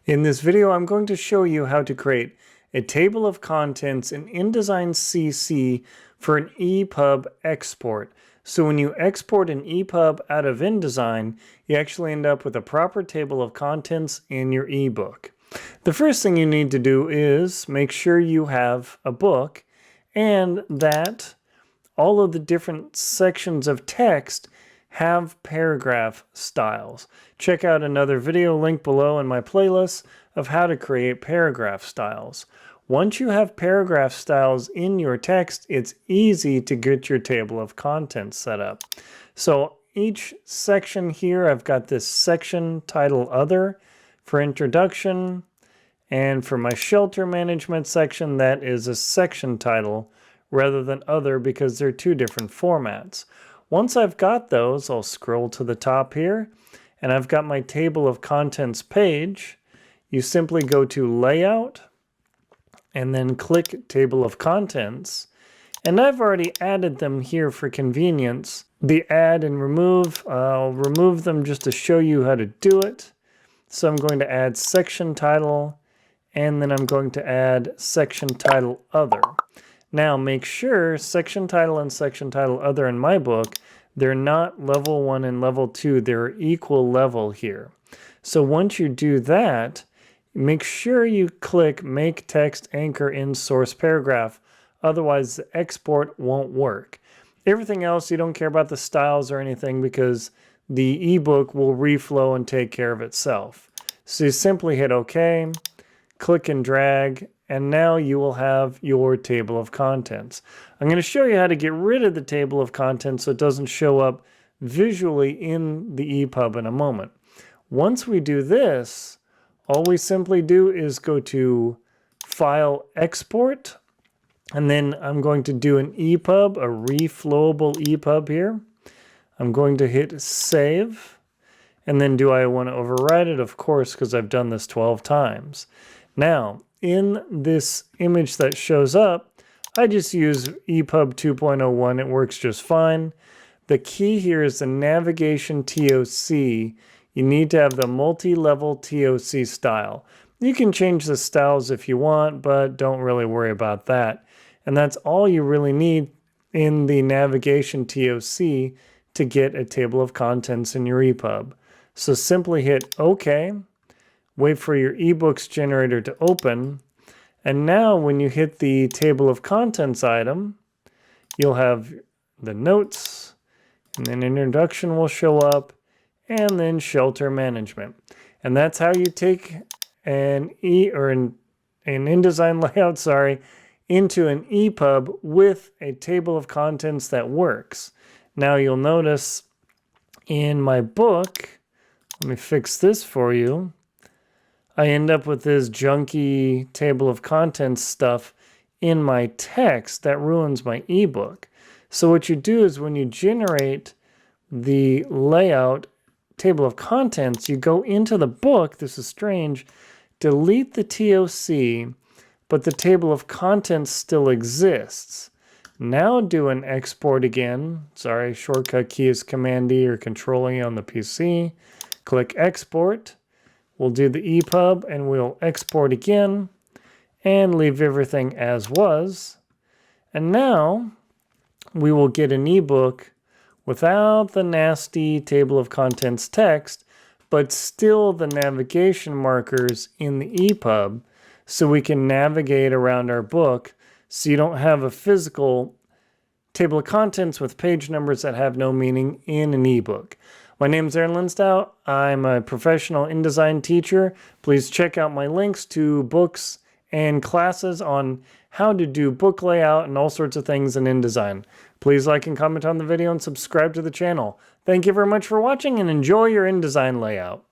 In this video, I'm going to show you how to create a table of contents in InDesign CC for an EPUB export. So when you export an EPUB out of InDesign, you actually end up with a proper table of contents in your ebook. The first thing you need to do is make sure you have a book and that all of the different sections of text have paragraph styles. Check out another video link below in my playlist of how to create paragraph styles. Once you have paragraph styles in your text, it's easy to get your table of contents set up. So each section here, I've got this section title other for introduction, and for my shelter management section, that is a section title rather than other because they're two different formats. Once I've got those, I'll scroll to the top here, and I've got my table of contents page. You simply go to Layout, and then click Table of Contents. And I've already added them here for convenience. The add and remove, I'll remove them just to show you how to do it. So I'm going to add section title, and then I'm going to add section title other. Now make sure section title and section title other in my book, they're not level 1 and level 2, they're equal level here. So once you do that, make sure you click Make Text Anchor in Source Paragraph, otherwise the export won't work. Everything else, you don't care about the styles or anything because the ebook will reflow and take care of itself. So you simply hit OK, click and drag, and now you will have your table of contents. I'm going to show you how to get rid of the table of contents so it doesn't show up visually in the EPUB in a moment. Once we do this, all we simply do is go to File, Export, and then I'm going to do an EPUB, a reflowable EPUB here. I'm going to hit Save, and then do I want to override it? Of course, because I've done this 12 times. Now, in this image that shows up, I just use EPUB 2.01. It works just fine. The key here is the navigation TOC. You need to have the multi-level TOC style. You can change the styles if you want, but don't really worry about that. And that's all you really need in the navigation TOC to get a table of contents in your EPUB. So simply hit OK. Wait for your ebooks generator to open. And now when you hit the table of contents item, you'll have the notes, and then introduction will show up, and then shelter management. And that's how you take an InDesign layout, into an EPUB with a table of contents that works. Now you'll notice in my book, let me fix this for you. I end up with this junky table of contents stuff in my text that ruins my ebook. So what you do is when you generate the layout table of contents, you go into the book, this is strange, delete the TOC, but the table of contents still exists. Now do an export again. Sorry, shortcut key is Command-E or Control-E on the PC. Click Export. We'll do the EPUB and we'll export again and leave everything as was. And now we will get an ebook without the nasty table of contents text, but still the navigation markers in the EPUB so we can navigate around our book so you don't have a physical table of contents with page numbers that have no meaning in an ebook. My name is Aaron Linsdau. I'm a professional InDesign teacher. Please check out my links to books and classes on how to do book layout and all sorts of things in InDesign. Please like and comment on the video and subscribe to the channel. Thank you very much for watching and enjoy your InDesign layout.